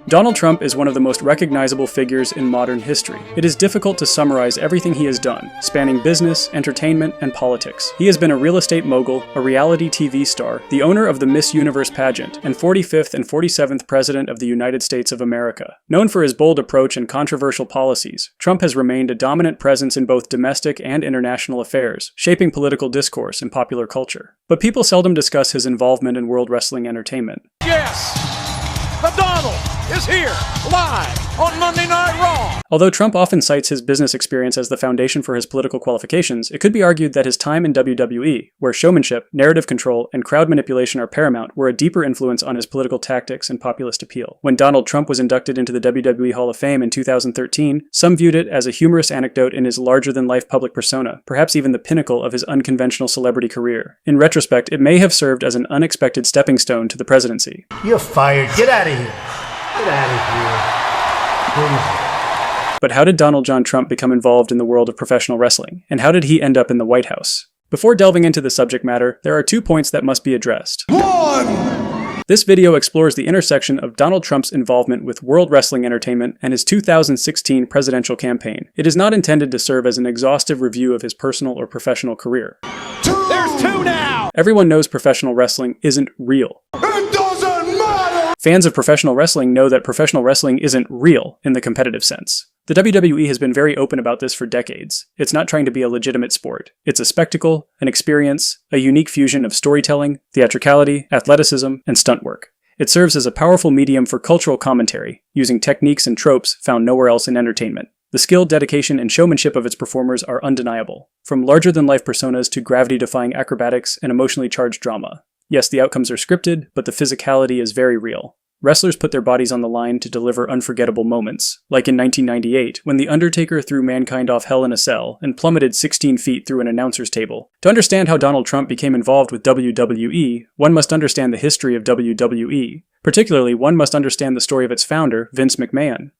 Donald Trump is one of the most recognizable figures in modern history. It is difficult to summarize everything he has done, spanning business, entertainment, and politics. He has been a real estate mogul, a reality TV star, the owner of the Miss Universe pageant, and 45th and 47th President of the United States of America. Known for his bold approach and controversial policies, Trump has remained a dominant presence in both domestic and international affairs, shaping political discourse and popular culture. But people seldom discuss his involvement in world wrestling entertainment. Yes! The Donald is here, live on Monday Night Raw! Although Trump often cites his business experience as the foundation for his political qualifications, it could be argued that his time in WWE, where showmanship, narrative control, and crowd manipulation are paramount, were a deeper influence on his political tactics and populist appeal. When Donald Trump was inducted into the WWE Hall of Fame in 2013, some viewed it as a humorous anecdote in his larger-than-life public persona, perhaps even the pinnacle of his unconventional celebrity career. In retrospect, it may have served as an unexpected stepping stone to the presidency. You're fired. Get out of here. Get out of here. Please. But how did Donald John Trump become involved in the world of professional wrestling? And how did he end up in the White House? Before delving into the subject matter, there are 2 points that must be addressed. 1! This video explores the intersection of Donald Trump's involvement with World Wrestling Entertainment and his 2016 presidential campaign. It is not intended to serve as an exhaustive review of his personal or professional career. There's 2 now! Everyone knows professional wrestling isn't real. It doesn't matter! Fans of professional wrestling know that professional wrestling isn't real in the competitive sense. The WWE has been very open about this for decades. It's not trying to be a legitimate sport. It's a spectacle, an experience, a unique fusion of storytelling, theatricality, athleticism, and stunt work. It serves as a powerful medium for cultural commentary, using techniques and tropes found nowhere else in entertainment. The skill, dedication, and showmanship of its performers are undeniable, from larger-than-life personas to gravity-defying acrobatics and emotionally charged drama. Yes, the outcomes are scripted, but the physicality is very real. Wrestlers put their bodies on the line to deliver unforgettable moments, like in 1998, when The Undertaker threw Mankind off Hell in a Cell and plummeted 16 feet through an announcer's table. To understand how Donald Trump became involved with WWE, one must understand the history of WWE. Particularly, one must understand the story of its founder, Vince McMahon.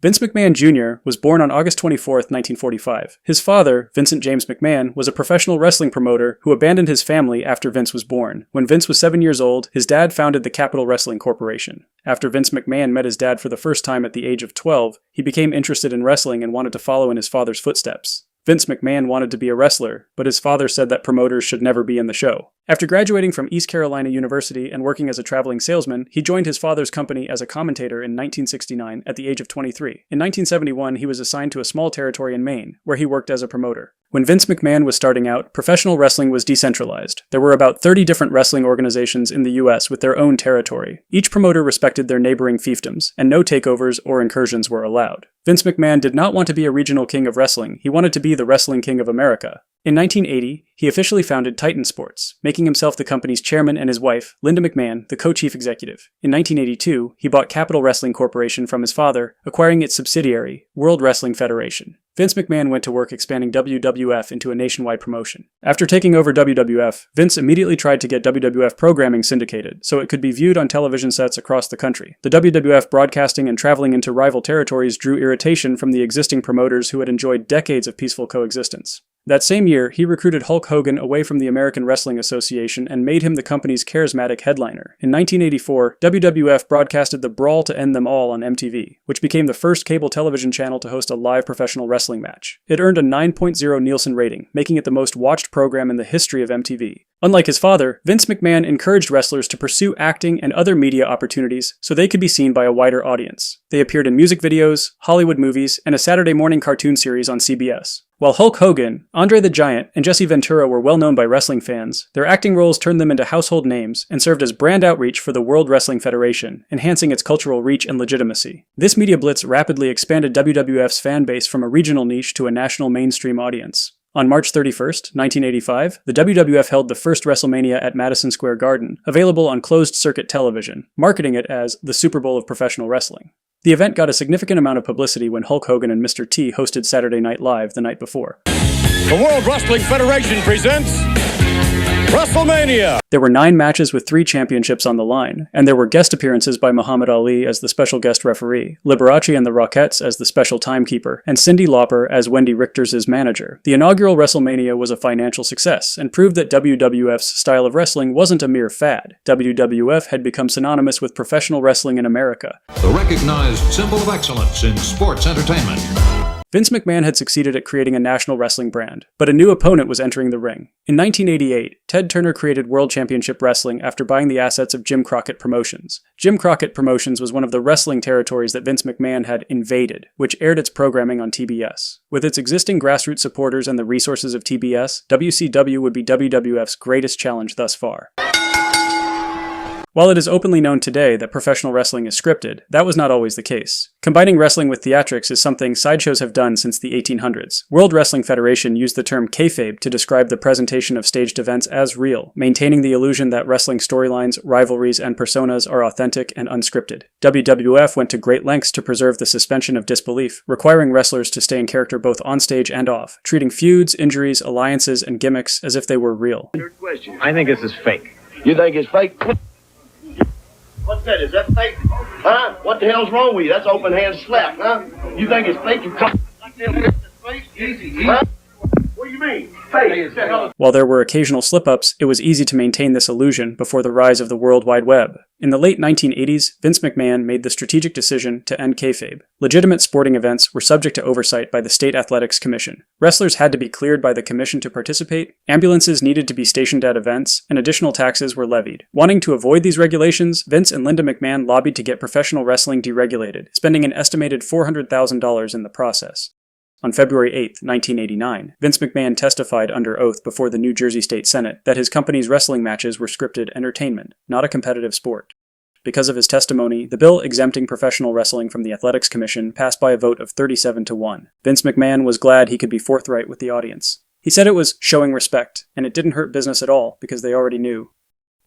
Vince McMahon Jr. was born on August 24, 1945. His father, Vincent James McMahon, was a professional wrestling promoter who abandoned his family after Vince was born. When Vince was 7 years old, his dad founded the Capitol Wrestling Corporation. After Vince McMahon met his dad for the first time at the age of 12, he became interested in wrestling and wanted to follow in his father's footsteps. Vince McMahon wanted to be a wrestler, but his father said that promoters should never be in the show. After graduating from East Carolina University and working as a traveling salesman, he joined his father's company as a commentator in 1969 at the age of 23. In 1971, he was assigned to a small territory in Maine, where he worked as a promoter. When Vince McMahon was starting out, professional wrestling was decentralized. There were about 30 different wrestling organizations in the US with their own territory. Each promoter respected their neighboring fiefdoms, and no takeovers or incursions were allowed. Vince McMahon did not want to be a regional king of wrestling, he wanted to be the wrestling king of America. In 1980, he officially founded Titan Sports, making himself the company's chairman and his wife, Linda McMahon, the co-chief executive. In 1982, he bought Capitol Wrestling Corporation from his father, acquiring its subsidiary, World Wrestling Federation. Vince McMahon went to work expanding WWF into a nationwide promotion. After taking over WWF, Vince immediately tried to get WWF programming syndicated, so it could be viewed on television sets across the country. The WWF broadcasting and traveling into rival territories drew irritation from the existing promoters who had enjoyed decades of peaceful coexistence. That same year, he recruited Hulk Hogan away from the American Wrestling Association and made him the company's charismatic headliner. In 1984, WWF broadcasted the Brawl to End Them All on MTV, which became the first cable television channel to host a live professional wrestling match. It earned a 9.0 Nielsen rating, making it the most watched program in the history of MTV. Unlike his father, Vince McMahon encouraged wrestlers to pursue acting and other media opportunities so they could be seen by a wider audience. They appeared in music videos, Hollywood movies, and a Saturday morning cartoon series on CBS. While Hulk Hogan, Andre the Giant, and Jesse Ventura were well known by wrestling fans, their acting roles turned them into household names and served as brand outreach for the World Wrestling Federation, enhancing its cultural reach and legitimacy. This media blitz rapidly expanded WWF's fan base from a regional niche to a national mainstream audience. On March 31st, 1985, the WWF held the first WrestleMania at Madison Square Garden, available on closed-circuit television, marketing it as the Super Bowl of professional wrestling. The event got a significant amount of publicity when Hulk Hogan and Mr. T hosted Saturday Night Live the night before. The World Wrestling Federation presents WrestleMania! There were 9 matches with 3 championships on the line, and there were guest appearances by Muhammad Ali as the special guest referee, Liberace and the Rockettes as the special timekeeper, and Cyndi Lauper as Wendy Richter's manager. The inaugural WrestleMania was a financial success, and proved that WWF's style of wrestling wasn't a mere fad. WWF had become synonymous with professional wrestling in America. The recognized symbol of excellence in sports entertainment. Vince McMahon had succeeded at creating a national wrestling brand, but a new opponent was entering the ring. In 1988, Ted Turner created World Championship Wrestling after buying the assets of Jim Crockett Promotions. Jim Crockett Promotions was one of the wrestling territories that Vince McMahon had invaded, which aired its programming on TBS. With its existing grassroots supporters and the resources of TBS, WCW would be WWF's greatest challenge thus far. While it is openly known today that professional wrestling is scripted, that was not always the case. Combining wrestling with theatrics is something sideshows have done since the 1800s. World Wrestling Federation used the term kayfabe to describe the presentation of staged events as real, maintaining the illusion that wrestling storylines, rivalries, and personas are authentic and unscripted. WWF went to great lengths to preserve the suspension of disbelief, requiring wrestlers to stay in character both on stage and off, treating feuds, injuries, alliances, and gimmicks as if they were real. I think this is fake. You think it's fake? What's that? Is that fake? Huh? What the hell's wrong with you? That's open hand slap, huh? You think it's fake? You come. Easy. Huh? What do you mean? Fake. While there were occasional slip-ups, it was easy to maintain this illusion before the rise of the World Wide Web. In the late 1980s, Vince McMahon made the strategic decision to end kayfabe. Legitimate sporting events were subject to oversight by the State Athletics Commission. Wrestlers had to be cleared by the commission to participate, ambulances needed to be stationed at events, and additional taxes were levied. Wanting to avoid these regulations, Vince and Linda McMahon lobbied to get professional wrestling deregulated, spending an estimated $400,000 in the process. On February 8, 1989, Vince McMahon testified under oath before the New Jersey State Senate that his company's wrestling matches were scripted entertainment, not a competitive sport. Because of his testimony, the bill exempting professional wrestling from the Athletics Commission passed by a vote of 37-1. Vince McMahon was glad he could be forthright with the audience. He said it was showing respect, and it didn't hurt business at all because they already knew.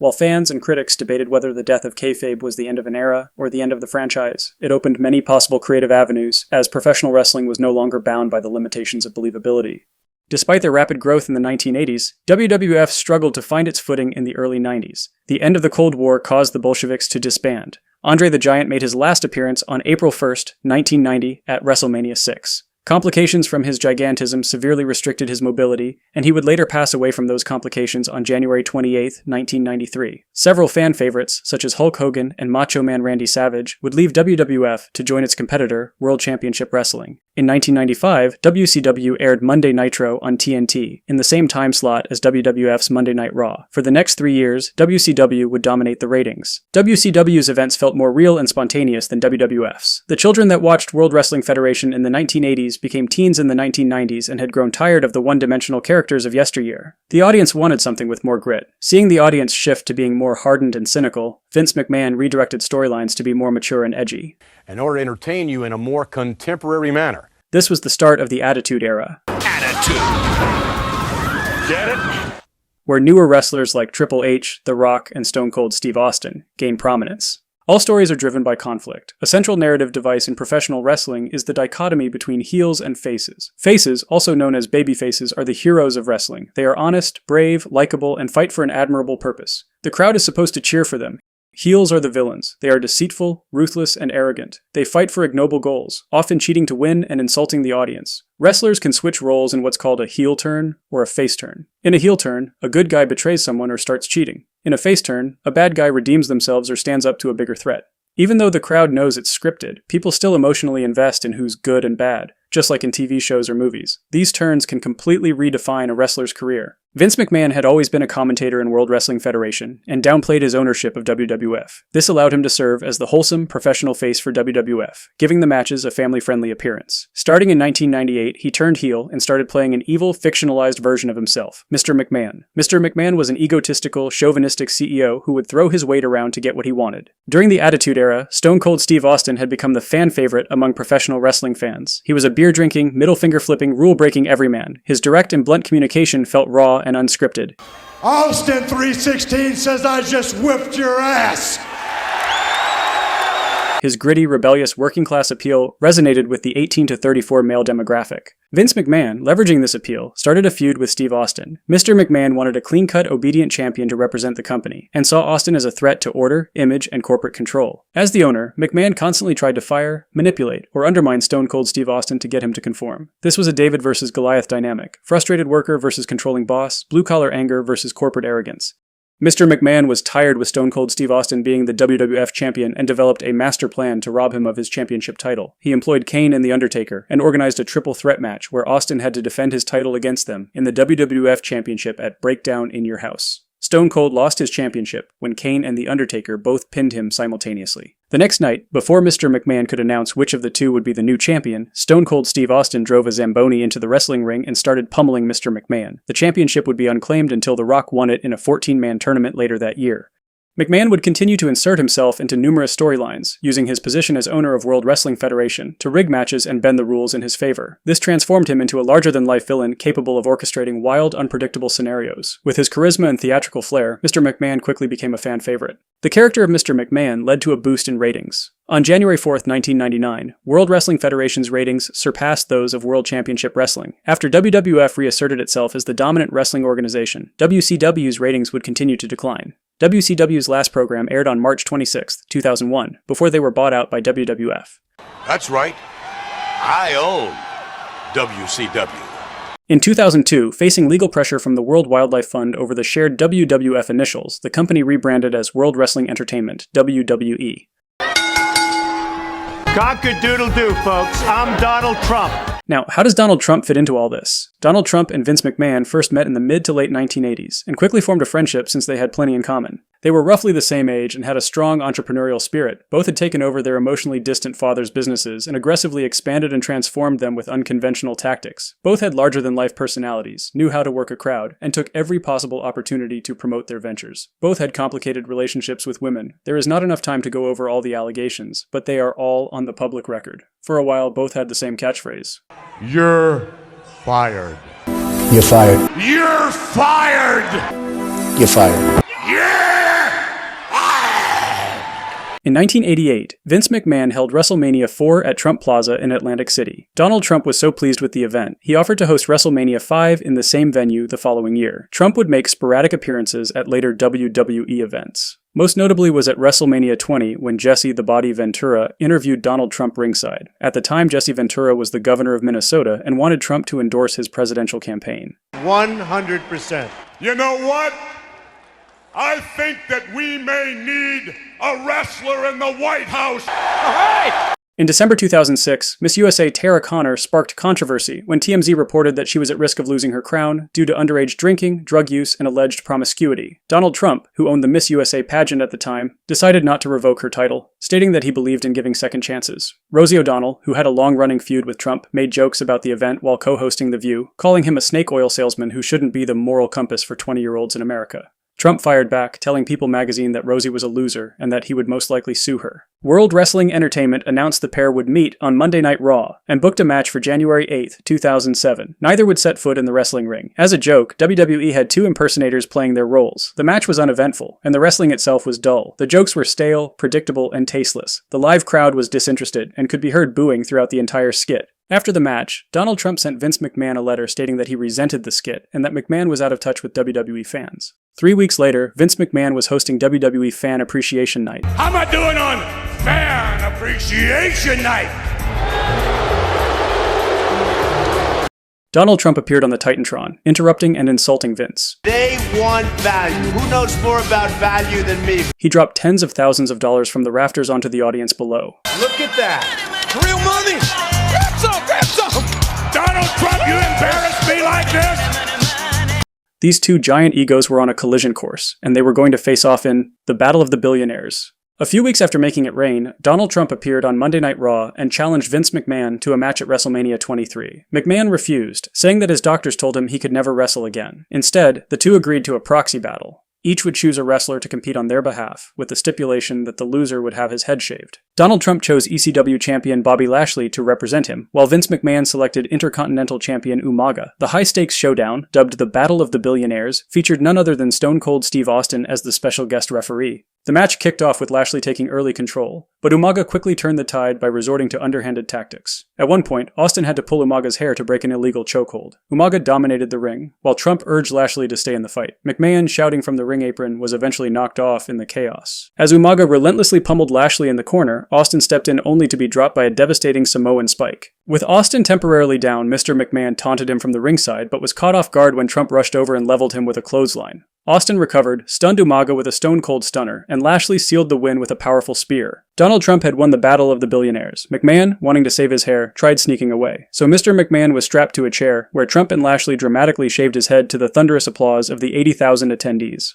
While fans and critics debated whether the death of kayfabe was the end of an era or the end of the franchise, it opened many possible creative avenues, as professional wrestling was no longer bound by the limitations of believability. Despite their rapid growth in the 1980s, WWF struggled to find its footing in the early 90s. The end of the Cold War caused the Bolsheviks to disband. Andre the Giant made his last appearance on April 1, 1990 at WrestleMania 6. Complications from his gigantism severely restricted his mobility, and he would later pass away from those complications on January 28, 1993. Several fan favorites, such as Hulk Hogan and Macho Man Randy Savage, would leave WWF to join its competitor, World Championship Wrestling. In 1995, WCW aired Monday Nitro on TNT, in the same time slot as WWF's Monday Night Raw. For the next 3 years, WCW would dominate the ratings. WCW's events felt more real and spontaneous than WWF's. The children that watched World Wrestling Federation in the 1980s became teens in the 1990s and had grown tired of the one-dimensional characters of yesteryear. The audience wanted something with more grit. Seeing the audience shift to being more hardened and cynical, Vince McMahon redirected storylines to be more mature and edgy. In order to entertain you in a more contemporary manner. This was the start of the Attitude Era. Attitude. Get it? Where newer wrestlers like Triple H, The Rock, and Stone Cold Steve Austin gained prominence. All stories are driven by conflict. A central narrative device in professional wrestling is the dichotomy between heels and faces. Faces, also known as babyfaces, are the heroes of wrestling. They are honest, brave, likable, and fight for an admirable purpose. The crowd is supposed to cheer for them. Heels are the villains. They are deceitful, ruthless, and arrogant. They fight for ignoble goals, often cheating to win and insulting the audience. Wrestlers can switch roles in what's called a heel turn or a face turn. In a heel turn, a good guy betrays someone or starts cheating. In a face turn, a bad guy redeems themselves or stands up to a bigger threat. Even though the crowd knows it's scripted, people still emotionally invest in who's good and bad, just like in TV shows or movies. These turns can completely redefine a wrestler's career. Vince McMahon had always been a commentator in World Wrestling Federation, and downplayed his ownership of WWF. This allowed him to serve as the wholesome, professional face for WWF, giving the matches a family-friendly appearance. Starting in 1998, he turned heel and started playing an evil, fictionalized version of himself, Mr. McMahon. Mr. McMahon was an egotistical, chauvinistic CEO who would throw his weight around to get what he wanted. During the Attitude Era, Stone Cold Steve Austin had become the fan favorite among professional wrestling fans. He was a beer-drinking, middle-finger-flipping, rule-breaking everyman. His direct and blunt communication felt raw and unscripted. Austin 316 says I just whipped your ass. His gritty, rebellious, working-class appeal resonated with the 18 to 34 male demographic. Vince McMahon, leveraging this appeal, started a feud with Steve Austin. Mr. McMahon wanted a clean-cut, obedient champion to represent the company, and saw Austin as a threat to order, image, and corporate control. As the owner, McMahon constantly tried to fire, manipulate, or undermine Stone Cold Steve Austin to get him to conform. This was a David versus Goliath dynamic, frustrated worker versus controlling boss, blue-collar anger versus corporate arrogance. Mr. McMahon was tired with Stone Cold Steve Austin being the WWF champion and developed a master plan to rob him of his championship title. He employed Kane and The Undertaker and organized a triple threat match where Austin had to defend his title against them in the WWF championship at Breakdown in Your House. Stone Cold lost his championship when Kane and The Undertaker both pinned him simultaneously. The next night, before Mr. McMahon could announce which of the two would be the new champion, Stone Cold Steve Austin drove a Zamboni into the wrestling ring and started pummeling Mr. McMahon. The championship would be unclaimed until The Rock won it in a 14-man tournament later that year. McMahon would continue to insert himself into numerous storylines, using his position as owner of World Wrestling Federation to rig matches and bend the rules in his favor. This transformed him into a larger-than-life villain capable of orchestrating wild, unpredictable scenarios. With his charisma and theatrical flair, Mr. McMahon quickly became a fan favorite. The character of Mr. McMahon led to a boost in ratings. On January 4, 1999, World Wrestling Federation's ratings surpassed those of World Championship Wrestling. After WWF reasserted itself as the dominant wrestling organization, WCW's ratings would continue to decline. WCW's last program aired on March 26, 2001, before they were bought out by WWF. That's right. I own WCW. In 2002, facing legal pressure from the World Wildlife Fund over the shared WWF initials, the company rebranded as World Wrestling Entertainment, WWE. Cock-a-doodle-doo, folks. I'm Donald Trump. Now, how does Donald Trump fit into all this? Donald Trump and Vince McMahon first met in the mid to late 1980s, and quickly formed a friendship since they had plenty in common. They were roughly the same age and had a strong entrepreneurial spirit. Both had taken over their emotionally distant father's businesses and aggressively expanded and transformed them with unconventional tactics. Both had larger-than-life personalities, knew how to work a crowd, and took every possible opportunity to promote their ventures. Both had complicated relationships with women. There is not enough time to go over all the allegations, but they are all on the public record. For a while, both had the same catchphrase. You're fired. You're fired. You're fired! You're fired. In 1988, Vince McMahon held WrestleMania 4 at Trump Plaza in Atlantic City. Donald Trump was so pleased with the event, he offered to host WrestleMania 5 in the same venue the following year. Trump would make sporadic appearances at later WWE events. Most notably was at WrestleMania 20 when Jesse the Body Ventura interviewed Donald Trump ringside. At the time, Jesse Ventura was the governor of Minnesota and wanted Trump to endorse his presidential campaign. 100%. You know what? I think that we may need a wrestler in the White House. In December 2006, Miss USA Tara Conner sparked controversy when TMZ reported that she was at risk of losing her crown due to underage drinking, drug use, and alleged promiscuity. Donald Trump, who owned the Miss USA pageant at the time, decided not to revoke her title, stating that he believed in giving second chances. Rosie O'Donnell, who had a long-running feud with Trump, made jokes about the event while co-hosting The View, calling him a snake oil salesman who shouldn't be the moral compass for 20-year-olds in America. Trump fired back, telling People magazine that Rosie was a loser and that he would most likely sue her. World Wrestling Entertainment announced the pair would meet on Monday Night Raw and booked a match for January 8, 2007. Neither would set foot in the wrestling ring. As a joke, WWE had two impersonators playing their roles. The match was uneventful, and the wrestling itself was dull. The jokes were stale, predictable, and tasteless. The live crowd was disinterested and could be heard booing throughout the entire skit. After the match, Donald Trump sent Vince McMahon a letter stating that he resented the skit and that McMahon was out of touch with WWE fans. 3 weeks later, Vince McMahon was hosting WWE Fan Appreciation Night. How am I doing on Fan Appreciation Night? Donald Trump appeared on the Titantron, interrupting and insulting Vince. They want value. Who knows more about value than me? He dropped tens of thousands of dollars from the rafters onto the audience below. Look at that. Real money. Grab some. Donald Trump, you embarrass me like this? These two giant egos were on a collision course, and they were going to face off in the Battle of the Billionaires. A few weeks after making it rain, Donald Trump appeared on Monday Night Raw and challenged Vince McMahon to a match at WrestleMania 23. McMahon refused, saying that his doctors told him he could never wrestle again. Instead, the two agreed to a proxy battle. Each would choose a wrestler to compete on their behalf, with the stipulation that the loser would have his head shaved. Donald Trump chose ECW champion Bobby Lashley to represent him, while Vince McMahon selected Intercontinental champion Umaga. The high-stakes showdown, dubbed the Battle of the Billionaires, featured none other than Stone Cold Steve Austin as the special guest referee. The match kicked off with Lashley taking early control, but Umaga quickly turned the tide by resorting to underhanded tactics. At one point, Austin had to pull Umaga's hair to break an illegal chokehold. Umaga dominated the ring, while Trump urged Lashley to stay in the fight. McMahon, shouting from the ring apron, was eventually knocked off in the chaos. As Umaga relentlessly pummeled Lashley in the corner, Austin stepped in only to be dropped by a devastating Samoan spike. With Austin temporarily down, Mr. McMahon taunted him from the ringside, but was caught off guard when Trump rushed over and leveled him with a clothesline. Austin recovered, stunned Umaga with a stone-cold stunner, and Lashley sealed the win with a powerful spear. Donald Trump had won the Battle of the Billionaires. McMahon, wanting to save his hair, tried sneaking away. So Mr. McMahon was strapped to a chair, where Trump and Lashley dramatically shaved his head to the thunderous applause of the 80,000 attendees.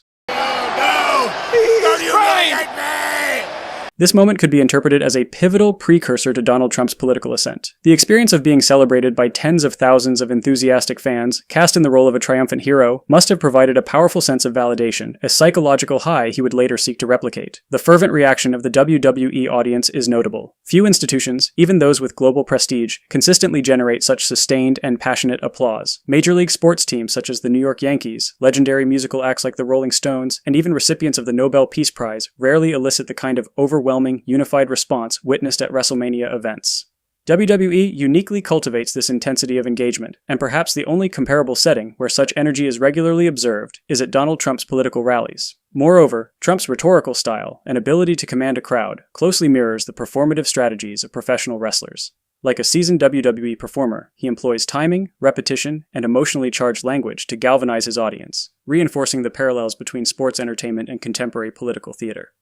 This moment could be interpreted as a pivotal precursor to Donald Trump's political ascent. The experience of being celebrated by tens of thousands of enthusiastic fans, cast in the role of a triumphant hero, must have provided a powerful sense of validation, a psychological high he would later seek to replicate. The fervent reaction of the WWE audience is notable. Few institutions, even those with global prestige, consistently generate such sustained and passionate applause. Major league sports teams such as the New York Yankees, legendary musical acts like the Rolling Stones, and even recipients of the Nobel Peace Prize rarely elicit the kind of overwhelming, unified response witnessed at WrestleMania events. WWE uniquely cultivates this intensity of engagement, and perhaps the only comparable setting where such energy is regularly observed is at Donald Trump's political rallies. Moreover, Trump's rhetorical style and ability to command a crowd closely mirrors the performative strategies of professional wrestlers. Like a seasoned WWE performer, he employs timing, repetition, and emotionally charged language to galvanize his audience, reinforcing the parallels between sports entertainment and contemporary political theater.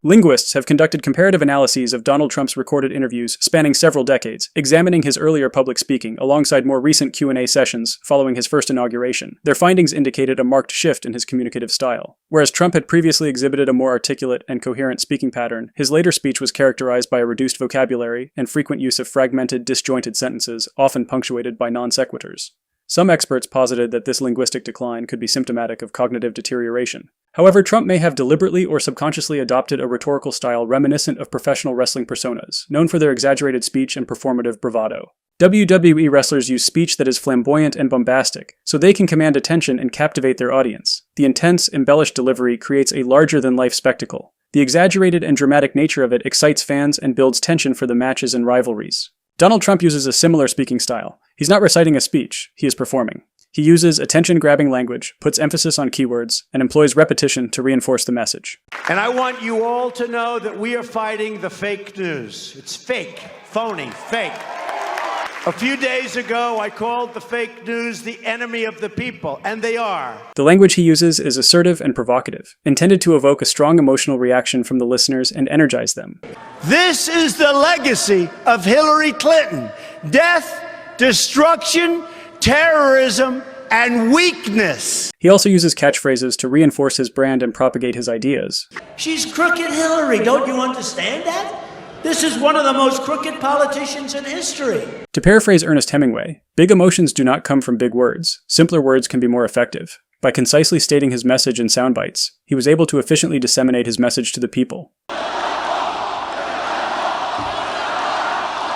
Linguists have conducted comparative analyses of Donald Trump's recorded interviews spanning several decades, examining his earlier public speaking alongside more recent Q&A sessions following his first inauguration. Their findings indicated a marked shift in his communicative style. Whereas Trump had previously exhibited a more articulate and coherent speaking pattern, his later speech was characterized by a reduced vocabulary and frequent use of fragmented, disjointed sentences, often punctuated by non sequiturs. Some experts posited that this linguistic decline could be symptomatic of cognitive deterioration. However, Trump may have deliberately or subconsciously adopted a rhetorical style reminiscent of professional wrestling personas, known for their exaggerated speech and performative bravado. WWE wrestlers use speech that is flamboyant and bombastic, so they can command attention and captivate their audience. The intense, embellished delivery creates a larger-than-life spectacle. The exaggerated and dramatic nature of it excites fans and builds tension for the matches and rivalries. Donald Trump uses a similar speaking style. He's not reciting a speech, he is performing. He uses attention-grabbing language, puts emphasis on keywords, and employs repetition to reinforce the message. And I want you all to know that we are fighting the fake news. It's fake, phony, fake. A few days ago, I called the fake news the enemy of the people, and they are. The language he uses is assertive and provocative, intended to evoke a strong emotional reaction from the listeners and energize them. This is the legacy of Hillary Clinton. Death, destruction, terrorism, and weakness. He also uses catchphrases to reinforce his brand and propagate his ideas. She's crooked Hillary, don't you understand that? This is one of the most crooked politicians in history. To paraphrase Ernest Hemingway, big emotions do not come from big words. Simpler words can be more effective. By concisely stating his message in sound bites, he was able to efficiently disseminate his message to the people.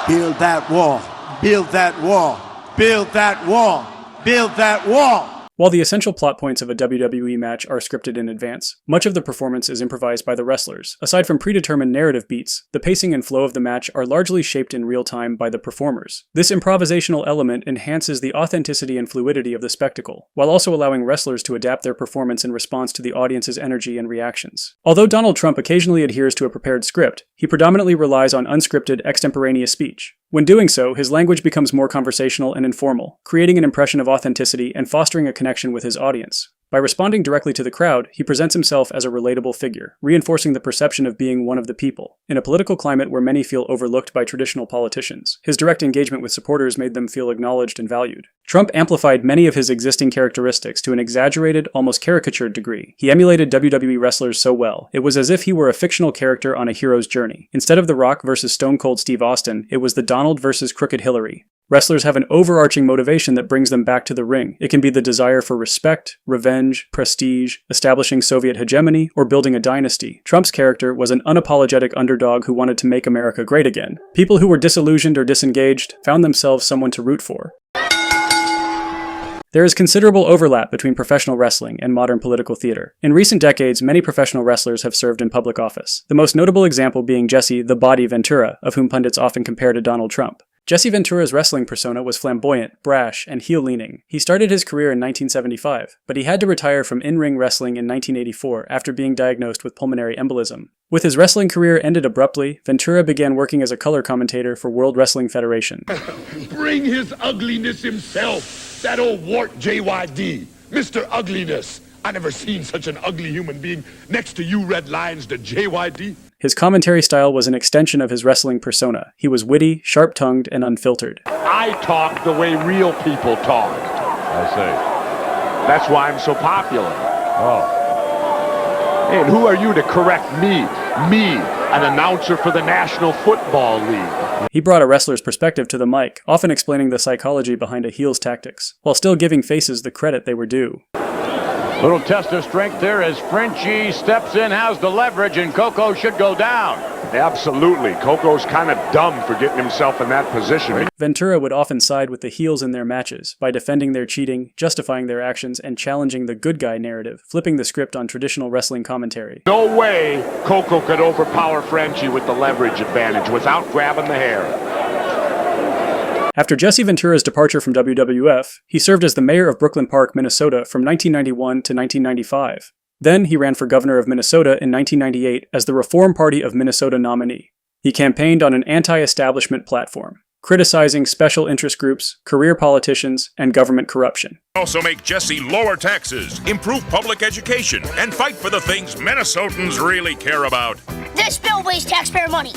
Build that wall. Build that wall. Build that wall. Build that wall. While the essential plot points of a WWE match are scripted in advance, much of the performance is improvised by the wrestlers. Aside from predetermined narrative beats, the pacing and flow of the match are largely shaped in real time by the performers. This improvisational element enhances the authenticity and fluidity of the spectacle, while also allowing wrestlers to adapt their performance in response to the audience's energy and reactions. Although Donald Trump occasionally adheres to a prepared script, he predominantly relies on unscripted, extemporaneous speech. When doing so, his language becomes more conversational and informal, creating an impression of authenticity and fostering a connection with his audience. By responding directly to the crowd, he presents himself as a relatable figure, reinforcing the perception of being one of the people. In a political climate where many feel overlooked by traditional politicians, his direct engagement with supporters made them feel acknowledged and valued. Trump amplified many of his existing characteristics to an exaggerated, almost caricatured degree. He emulated WWE wrestlers so well, it was as if he were a fictional character on a hero's journey. Instead of The Rock versus Stone Cold Steve Austin, it was the Donald versus Crooked Hillary. Wrestlers have an overarching motivation that brings them back to the ring. It can be the desire for respect, revenge, prestige, establishing Soviet hegemony, or building a dynasty. Trump's character was an unapologetic underdog who wanted to make America great again. People who were disillusioned or disengaged found themselves someone to root for. There is considerable overlap between professional wrestling and modern political theater. In recent decades, many professional wrestlers have served in public office, the most notable example being Jesse "The Body" Ventura, of whom pundits often compare to Donald Trump. Jesse Ventura's wrestling persona was flamboyant, brash, and heel-leaning. He started his career in 1975, but he had to retire from in-ring wrestling in 1984 after being diagnosed with pulmonary embolism. With his wrestling career ended abruptly, Ventura began working as a color commentator for World Wrestling Federation. Bring his ugliness himself, that old wart JYD, Mr. Ugliness. I never seen such an ugly human being. Next to you, Red Lions, the JYD. His commentary style was an extension of his wrestling persona. He was witty, sharp-tongued, and unfiltered. I talk the way real people talk. I see. That's why I'm so popular. Oh. And who are you to correct me? Me, an announcer for the National Football League. He brought a wrestler's perspective to the mic, often explaining the psychology behind a heel's tactics, while still giving faces the credit they were due. Little test of strength there as Frenchie steps in, has the leverage, and Coco should go down. Absolutely. Coco's kind of dumb for getting himself in that position. Ventura would often side with the heels in their matches by defending their cheating, justifying their actions, and challenging the good guy narrative, flipping the script on traditional wrestling commentary. No way Coco could overpower Frenchie with the leverage advantage without grabbing the hair. After Jesse Ventura's departure from WWF, he served as the mayor of Brooklyn Park, Minnesota from 1991 to 1995. Then he ran for governor of Minnesota in 1998 as the Reform Party of Minnesota nominee. He campaigned on an anti-establishment platform, criticizing special interest groups, career politicians, and government corruption. Also make Jesse lower taxes, improve public education, and fight for the things Minnesotans really care about. This bill wastes taxpayer money.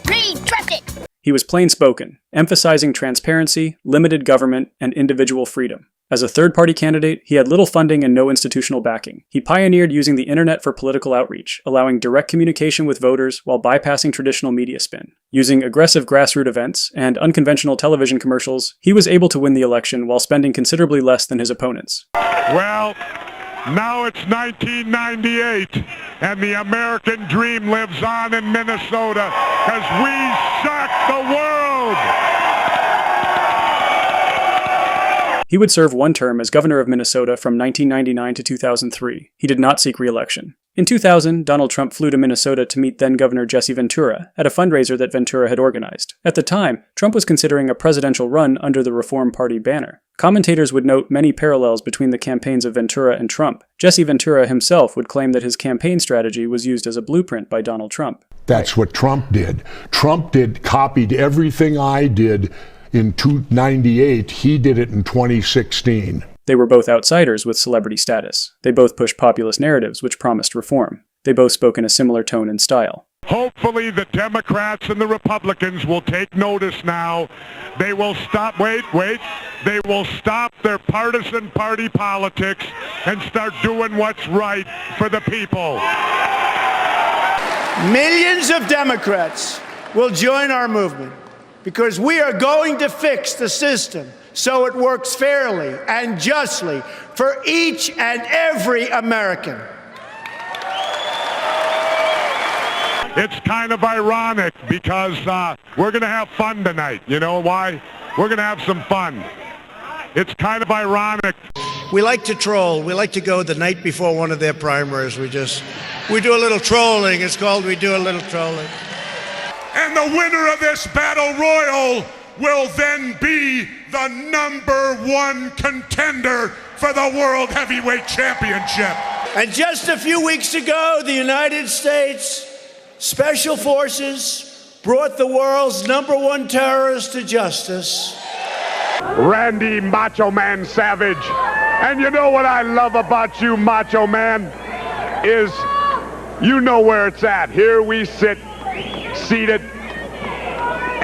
Retract it. He was plain-spoken, emphasizing transparency, limited government, and individual freedom. As a third-party candidate, he had little funding and no institutional backing. He pioneered using the internet for political outreach, allowing direct communication with voters while bypassing traditional media spin. Using aggressive grassroots events and unconventional television commercials, he was able to win the election while spending considerably less than his opponents. Well, now it's 1998, and the American dream lives on in Minnesota as we shock the world. He would serve one term as governor of Minnesota from 1999 to 2003. He did not seek re-election. In 2000, Donald Trump flew to Minnesota to meet then-Governor Jesse Ventura at a fundraiser that Ventura had organized. At the time, Trump was considering a presidential run under the Reform Party banner. Commentators would note many parallels between the campaigns of Ventura and Trump. Jesse Ventura himself would claim that his campaign strategy was used as a blueprint by Donald Trump. That's what Trump did. Copied everything I did in 1998. He did it in 2016. They were both outsiders with celebrity status. They both pushed populist narratives which promised reform. They both spoke in a similar tone and style. Hopefully the Democrats and the Republicans will take notice now. They will stop, they will stop their partisan party politics and start doing what's right for the people. Millions of Democrats will join our movement because we are going to fix the system so it works fairly and justly for each and every American. It's kind of ironic because we're going to have fun tonight. You know why? We're going to have some fun. It's kind of ironic. We like to troll. We like to go the night before one of their primaries. We do a little trolling. It's called we do a little trolling. And the winner of this battle royal will then be the #1 contender for the World Heavyweight Championship. And just a few weeks ago, the United States Special Forces brought the world's #1 terrorist to justice. Randy Macho Man Savage. And you know what I love about you, Macho Man, is you know where it's at. Here we sit, seated,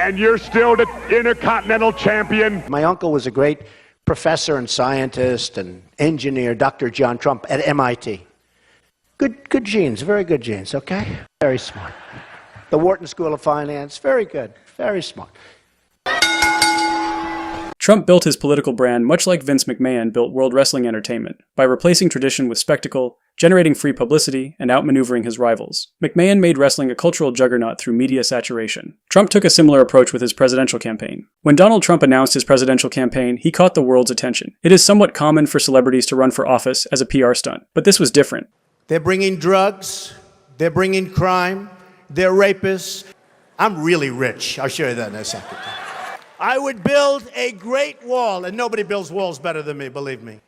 and you're still the Intercontinental Champion. My uncle was a great professor and scientist and engineer, Dr. John Trump at MIT. Good genes, very good genes, okay? Very smart. The Wharton School of Finance, very good, very smart. Trump built his political brand much like Vince McMahon built World Wrestling Entertainment, by replacing tradition with spectacle, generating free publicity, and outmaneuvering his rivals. McMahon made wrestling a cultural juggernaut through media saturation. Trump took a similar approach with his presidential campaign. When Donald Trump announced his presidential campaign, he caught the world's attention. It is somewhat common for celebrities to run for office as a PR stunt, but this was different. They're bringing drugs, they're bringing crime, they're rapists. I'm really rich. I'll show you that in a second. I would build a great wall, and nobody builds walls better than me, believe me.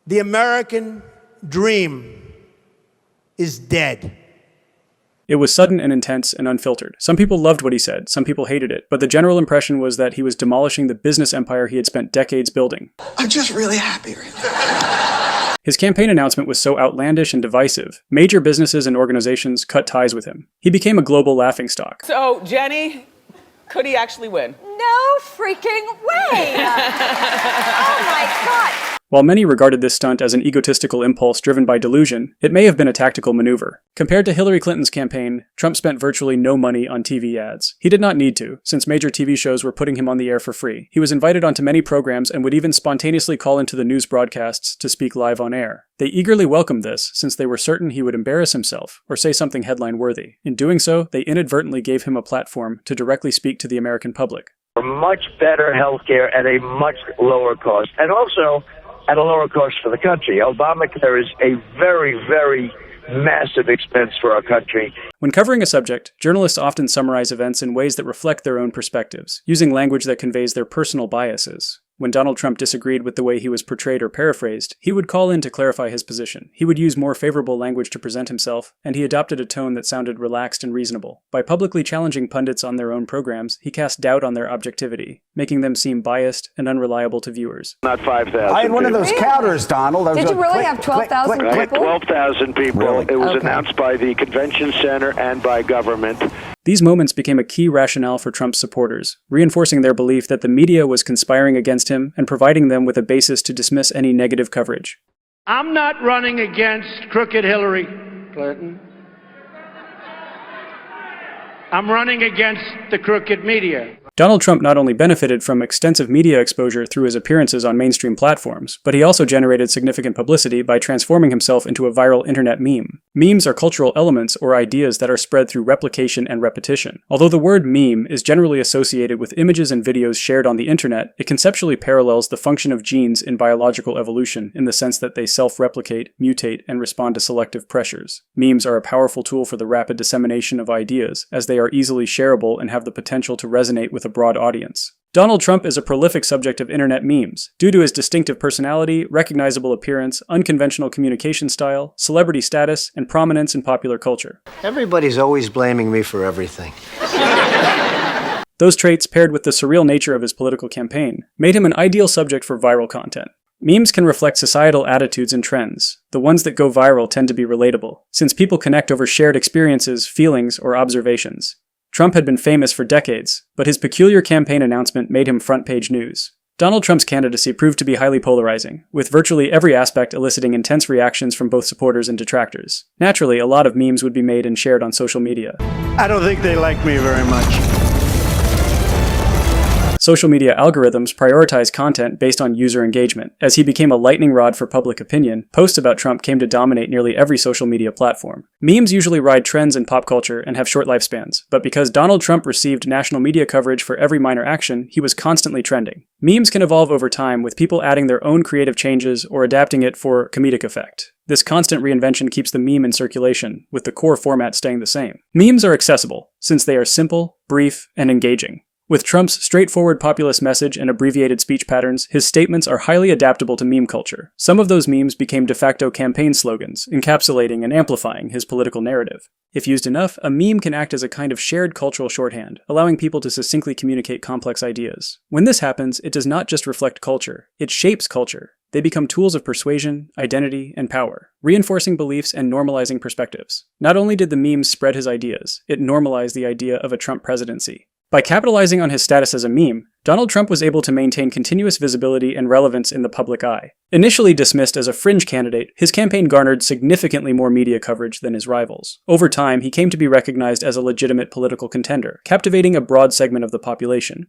The American dream is dead. It was sudden and intense and unfiltered. Some people loved what he said, some people hated it, but the general impression was that he was demolishing the business empire he had spent decades building. I'm just really happy right now. His campaign announcement was so outlandish and divisive, major businesses and organizations cut ties with him. He became a global laughingstock. So, Jenny, could he actually win? No freaking way! Oh my God! While many regarded this stunt as an egotistical impulse driven by delusion, it may have been a tactical maneuver. Compared to Hillary Clinton's campaign, Trump spent virtually no money on TV ads. He did not need to, since major TV shows were putting him on the air for free. He was invited onto many programs and would even spontaneously call into the news broadcasts to speak live on air. They eagerly welcomed this, since they were certain he would embarrass himself or say something headline-worthy. In doing so, they inadvertently gave him a platform to directly speak to the American public. Much better health care at a much lower cost, and also at a lower cost for the country. Obamacare is a very, very massive expense for our country. When covering a subject, journalists often summarize events in ways that reflect their own perspectives, using language that conveys their personal biases. When Donald Trump disagreed with the way he was portrayed or paraphrased, he would call in to clarify his position. He would use more favorable language to present himself, and he adopted a tone that sounded relaxed and reasonable. By publicly challenging pundits on their own programs, he cast doubt on their objectivity, making them seem biased and unreliable to viewers. Not 5,000. I had one of those counters, Donald. Did you really have 12,000 people? I had 12,000 people. Really? It was Okay. announced by the convention center and by government. These moments became a key rationale for Trump's supporters, reinforcing their belief that the media was conspiring against him and providing them with a basis to dismiss any negative coverage. I'm not running against crooked Hillary Clinton. I'm running against the crooked media. Donald Trump not only benefited from extensive media exposure through his appearances on mainstream platforms, but he also generated significant publicity by transforming himself into a viral internet meme. Memes are cultural elements or ideas that are spread through replication and repetition. Although the word meme is generally associated with images and videos shared on the internet, it conceptually parallels the function of genes in biological evolution in the sense that they self-replicate, mutate, and respond to selective pressures. Memes are a powerful tool for the rapid dissemination of ideas, as they are easily shareable and have the potential to resonate with a broad audience. Donald Trump is a prolific subject of internet memes, due to his distinctive personality, recognizable appearance, unconventional communication style, celebrity status, and prominence in popular culture. Everybody's always blaming me for everything. Those traits, paired with the surreal nature of his political campaign, made him an ideal subject for viral content. Memes can reflect societal attitudes and trends. The ones that go viral tend to be relatable, since people connect over shared experiences, feelings, or observations. Trump had been famous for decades, but his peculiar campaign announcement made him front-page news. Donald Trump's candidacy proved to be highly polarizing, with virtually every aspect eliciting intense reactions from both supporters and detractors. Naturally, a lot of memes would be made and shared on social media. I don't think they like me very much. Social media algorithms prioritize content based on user engagement. As he became a lightning rod for public opinion, posts about Trump came to dominate nearly every social media platform. Memes usually ride trends in pop culture and have short lifespans, but because Donald Trump received national media coverage for every minor action, he was constantly trending. Memes can evolve over time, with people adding their own creative changes or adapting it for comedic effect. This constant reinvention keeps the meme in circulation, with the core format staying the same. Memes are accessible, since they are simple, brief, and engaging. With Trump's straightforward populist message and abbreviated speech patterns, his statements are highly adaptable to meme culture. Some of those memes became de facto campaign slogans, encapsulating and amplifying his political narrative. If used enough, a meme can act as a kind of shared cultural shorthand, allowing people to succinctly communicate complex ideas. When this happens, it does not just reflect culture, it shapes culture. They become tools of persuasion, identity, and power, reinforcing beliefs and normalizing perspectives. Not only did the memes spread his ideas, it normalized the idea of a Trump presidency. By capitalizing on his status as a meme, Donald Trump was able to maintain continuous visibility and relevance in the public eye. Initially dismissed as a fringe candidate, his campaign garnered significantly more media coverage than his rivals. Over time, he came to be recognized as a legitimate political contender, captivating a broad segment of the population.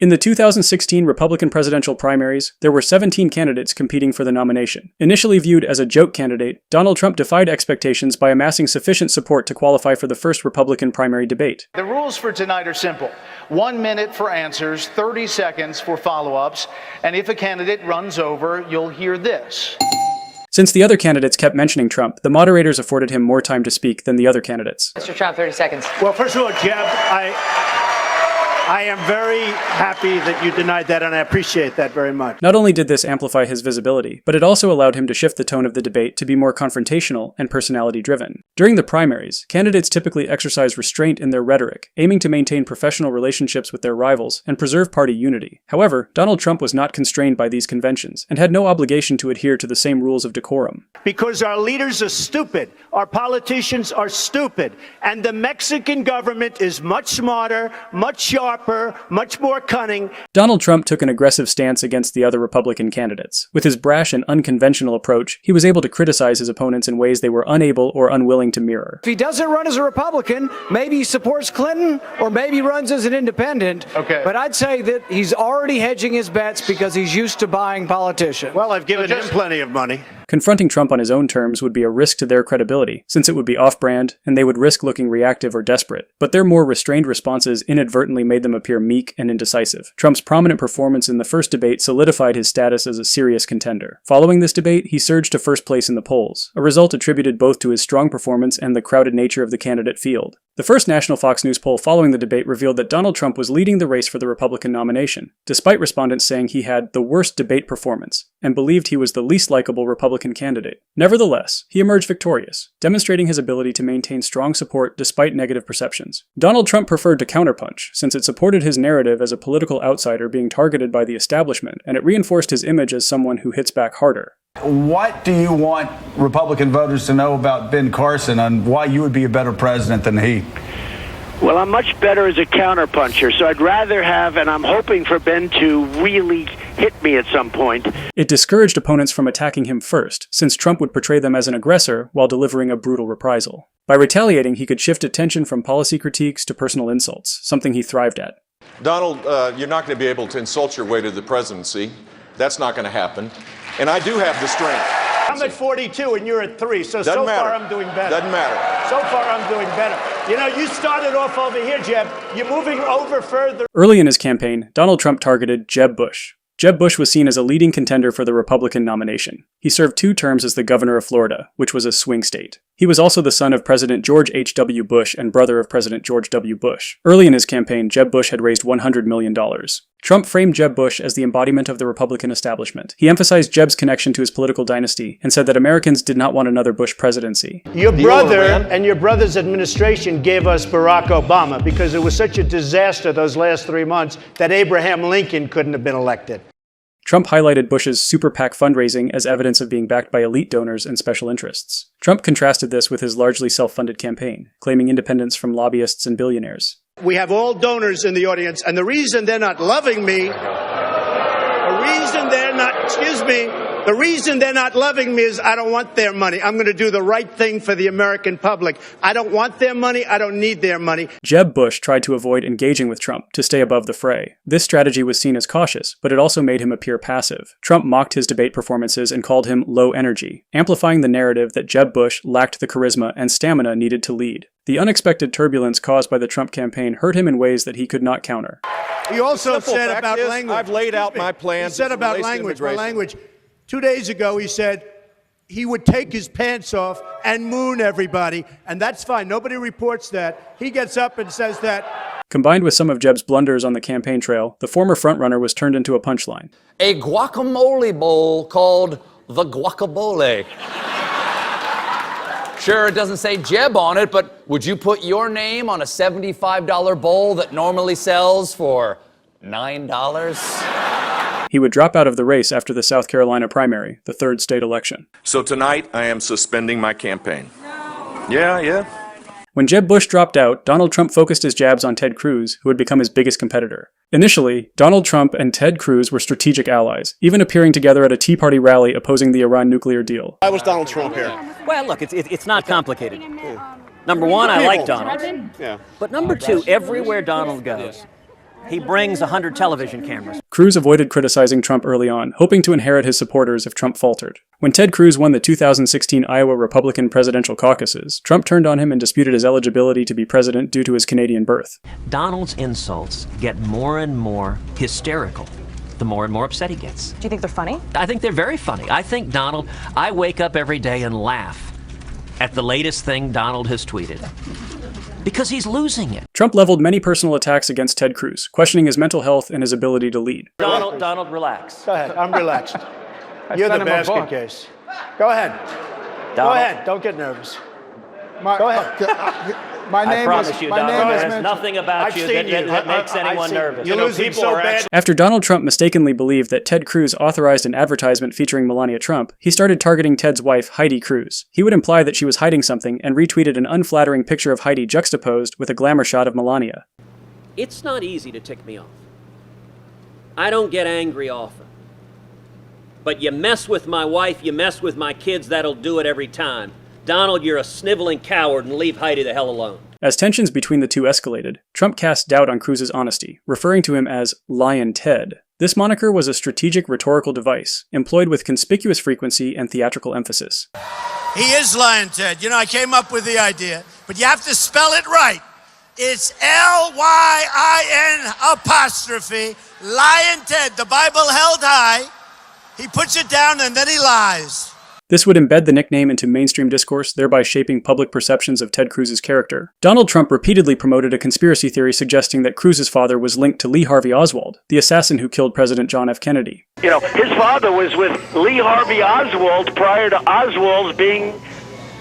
In the 2016 Republican presidential primaries, there were 17 candidates competing for the nomination. Initially viewed as a joke candidate, Donald Trump defied expectations by amassing sufficient support to qualify for the first Republican primary debate. The rules for tonight are simple. 1 minute for answers, 30 seconds for follow-ups, and if a candidate runs over, you'll hear this. Since the other candidates kept mentioning Trump, the moderators afforded him more time to speak than the other candidates. Mr. Trump, 30 seconds. Well, first of all, Jeb, I am very happy that you denied that, and I appreciate that very much. Not only did this amplify his visibility, but it also allowed him to shift the tone of the debate to be more confrontational and personality-driven. During the primaries, candidates typically exercise restraint in their rhetoric, aiming to maintain professional relationships with their rivals and preserve party unity. However, Donald Trump was not constrained by these conventions and had no obligation to adhere to the same rules of decorum. Because our leaders are stupid, our politicians are stupid, and the Mexican government is much smarter, much sharper, much more cunning. Donald Trump took an aggressive stance against the other Republican candidates. With his brash and unconventional approach, he was able to criticize his opponents in ways they were unable or unwilling to mirror. If he doesn't run as a Republican, maybe he supports Clinton, or maybe he runs as an independent. Okay. But I'd say that he's already hedging his bets because he's used to buying politicians. Well, I've given him plenty of money. Confronting Trump on his own terms would be a risk to their credibility, since it would be off-brand, and they would risk looking reactive or desperate. But their more restrained responses inadvertently made them appear meek and indecisive. Trump's prominent performance in the first debate solidified his status as a serious contender. Following this debate, he surged to first place in the polls, a result attributed both to his strong performance and the crowded nature of the candidate field. The first national Fox News poll following the debate revealed that Donald Trump was leading the race for the Republican nomination, despite respondents saying he had the worst debate performance, and believed he was the least likable Republican candidate. Nevertheless, he emerged victorious, demonstrating his ability to maintain strong support despite negative perceptions. Donald Trump preferred to counterpunch, since it supported his narrative as a political outsider being targeted by the establishment, and it reinforced his image as someone who hits back harder. What do you want Republican voters to know about Ben Carson and why you would be a better president than he? Well, I'm much better as a counterpuncher, so I'd rather have, and I'm hoping for Ben to really hit me at some point. It discouraged opponents from attacking him first, since Trump would portray them as an aggressor while delivering a brutal reprisal. By retaliating, he could shift attention from policy critiques to personal insults, something he thrived at. Donald, you're not going to be able to insult your way to the presidency. That's not going to happen. And I do have the strength. I'm at 42 and you're at 3, so Doesn't matter. far I'm doing better. Doesn't matter. So far I'm doing better. You know, you started off over here, Jeb. You're moving over further. Early in his campaign, Donald Trump targeted Jeb Bush. Jeb Bush was seen as a leading contender for the Republican nomination. He served 2 terms as the governor of Florida, which was a swing state. He was also the son of President George H.W. Bush and brother of President George W. Bush. Early in his campaign, Jeb Bush had raised $100 million. Trump framed Jeb Bush as the embodiment of the Republican establishment. He emphasized Jeb's connection to his political dynasty and said that Americans did not want another Bush presidency. Your brother and your brother's administration gave us Barack Obama because it was such a disaster those last 3 months that Abraham Lincoln couldn't have been elected. Trump highlighted Bush's super PAC fundraising as evidence of being backed by elite donors and special interests. Trump contrasted this with his largely self-funded campaign, claiming independence from lobbyists and billionaires. We have all donors in the audience, and the reason they're not loving me, the reason they're not loving me is I don't want their money. I'm going to do the right thing for the American public. I don't want their money. I don't need their money. Jeb Bush tried to avoid engaging with Trump to stay above the fray. This strategy was seen as cautious, but it also made him appear passive. Trump mocked his debate performances and called him low energy, amplifying the narrative that Jeb Bush lacked the charisma and stamina needed to lead. The unexpected turbulence caused by the Trump campaign hurt him in ways that he could not counter. He also said about language. I've laid out my plans. He said about language. 2 days ago, he said he would take his pants off and moon everybody, and that's fine. Nobody reports that. He gets up and says that. Combined with some of Jeb's blunders on the campaign trail, the former frontrunner was turned into a punchline. A guacamole bowl called the Guacabole. Sure, it doesn't say Jeb on it, but would you put your name on a $75 bowl that normally sells for $9? He would drop out of the race after the South Carolina primary, the third state election. So tonight, I am suspending my campaign. Yeah. When Jeb Bush dropped out, Donald Trump focused his jabs on Ted Cruz, who had become his biggest competitor. Initially, Donald Trump and Ted Cruz were strategic allies, even appearing together at a Tea Party rally opposing the Iran nuclear deal. I was Donald Trump here. Well, look, it's not complicated. Number one, I like Donald. Yeah. But number two, everywhere Donald goes, he brings 100 television cameras. Cruz avoided criticizing Trump early on, hoping to inherit his supporters if Trump faltered. When Ted Cruz won the 2016 Iowa Republican presidential caucuses, Trump turned on him and disputed his eligibility to be president due to his Canadian birth. Donald's insults get more and more hysterical the more and more upset he gets. Do you think they're funny? I think they're very funny. I think Donald, I wake up every day and laugh at the latest thing Donald has tweeted. Because he's losing it. Trump leveled many personal attacks against Ted Cruz, questioning his mental health and his ability to lead. Donald, relax. Go ahead. I'm relaxed. You're the basket case. Go ahead. Donald. Go ahead. Don't get nervous. Go ahead. I promise you, Donald, there's nothing about you that makes anyone nervous. You're losing so bad. After Donald Trump mistakenly believed that Ted Cruz authorized an advertisement featuring Melania Trump, he started targeting Ted's wife, Heidi Cruz. He would imply that she was hiding something and retweeted an unflattering picture of Heidi juxtaposed with a glamour shot of Melania. It's not easy to tick me off. I don't get angry often. But you mess with my wife, you mess with my kids, that'll do it every time. Donald, you're a sniveling coward, and leave Heidi the hell alone. As tensions between the two escalated, Trump cast doubt on Cruz's honesty, referring to him as Lion Ted. This moniker was a strategic rhetorical device, employed with conspicuous frequency and theatrical emphasis. He is Lion Ted. You know, I came up with the idea, but you have to spell it right. It's Lyin apostrophe, Lion Ted. The Bible held high. He puts it down and then he lies. This would embed the nickname into mainstream discourse, thereby shaping public perceptions of Ted Cruz's character. Donald Trump repeatedly promoted a conspiracy theory suggesting that Cruz's father was linked to Lee Harvey Oswald, the assassin who killed President John F. Kennedy. You know, his father was with Lee Harvey Oswald prior to Oswald's being,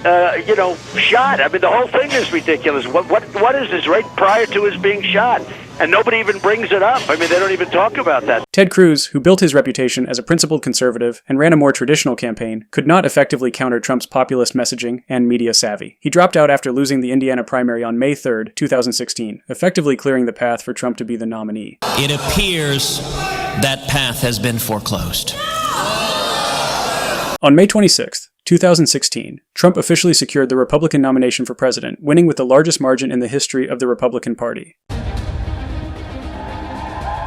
shot. I mean, the whole thing is ridiculous. What is this, right prior to his being shot? And nobody even brings it up. I mean, they don't even talk about that. Ted Cruz, who built his reputation as a principled conservative and ran a more traditional campaign, could not effectively counter Trump's populist messaging and media savvy. He dropped out after losing the Indiana primary on May 3, 2016, effectively clearing the path for Trump to be the nominee. It appears that path has been foreclosed. On May 26, 2016, Trump officially secured the Republican nomination for president, winning with the largest margin in the history of the Republican Party.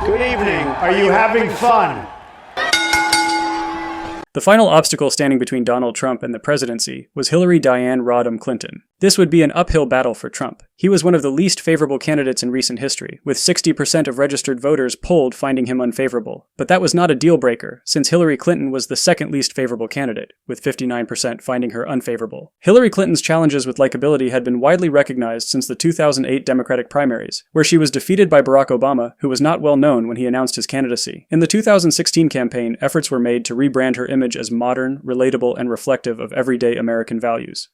Good evening. Are you having fun? The final obstacle standing between Donald Trump and the presidency was Hillary Diane Rodham Clinton. This would be an uphill battle for Trump. He was one of the least favorable candidates in recent history, with 60% of registered voters polled finding him unfavorable. But that was not a deal breaker, since Hillary Clinton was the second least favorable candidate, with 59% finding her unfavorable. Hillary Clinton's challenges with likability had been widely recognized since the 2008 Democratic primaries, where she was defeated by Barack Obama, who was not well known when he announced his candidacy. In the 2016 campaign, efforts were made to rebrand her image as modern, relatable, and reflective of everyday American values.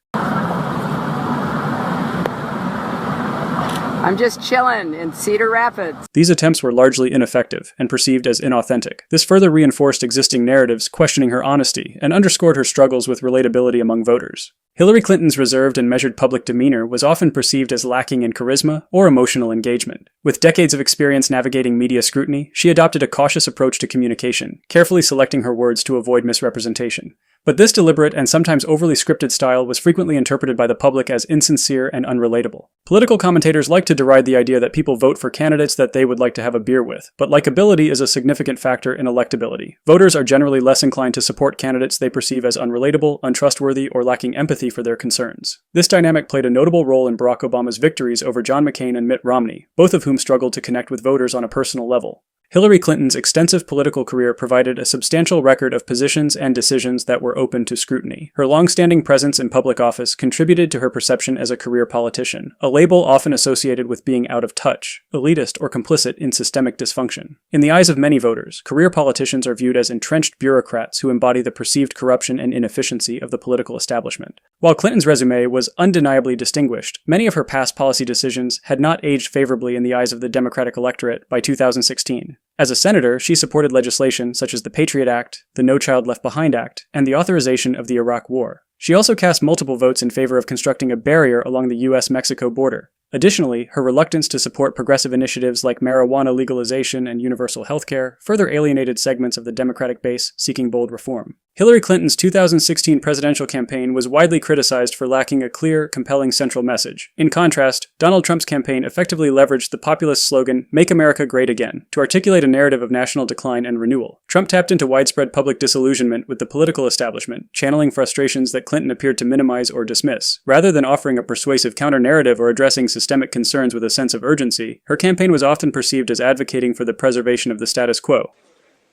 I'm just chilling in Cedar Rapids. These attempts were largely ineffective and perceived as inauthentic. This further reinforced existing narratives questioning her honesty and underscored her struggles with relatability among voters. Hillary Clinton's reserved and measured public demeanor was often perceived as lacking in charisma or emotional engagement. With decades of experience navigating media scrutiny, she adopted a cautious approach to communication, carefully selecting her words to avoid misrepresentation. But this deliberate and sometimes overly scripted style was frequently interpreted by the public as insincere and unrelatable. Political commentators like to deride the idea that people vote for candidates that they would like to have a beer with, but likability is a significant factor in electability. Voters are generally less inclined to support candidates they perceive as unrelatable, untrustworthy, or lacking empathy for their concerns. This dynamic played a notable role in Barack Obama's victories over John McCain and Mitt Romney, both of whom struggled to connect with voters on a personal level. Hillary Clinton's extensive political career provided a substantial record of positions and decisions that were open to scrutiny. Her long-standing presence in public office contributed to her perception as a career politician, a label often associated with being out of touch, elitist, or complicit in systemic dysfunction. In the eyes of many voters, career politicians are viewed as entrenched bureaucrats who embody the perceived corruption and inefficiency of the political establishment. While Clinton's resume was undeniably distinguished, many of her past policy decisions had not aged favorably in the eyes of the Democratic electorate by 2016. As a senator, she supported legislation such as the Patriot Act, the No Child Left Behind Act, and the authorization of the Iraq War. She also cast multiple votes in favor of constructing a barrier along the US-Mexico border. Additionally, her reluctance to support progressive initiatives like marijuana legalization and universal health care further alienated segments of the Democratic base seeking bold reform. Hillary Clinton's 2016 presidential campaign was widely criticized for lacking a clear, compelling central message. In contrast, Donald Trump's campaign effectively leveraged the populist slogan, "Make America Great Again," to articulate a narrative of national decline and renewal. Trump tapped into widespread public disillusionment with the political establishment, channeling frustrations that Clinton appeared to minimize or dismiss. Rather than offering a persuasive counter-narrative or addressing systemic concerns with a sense of urgency, her campaign was often perceived as advocating for the preservation of the status quo.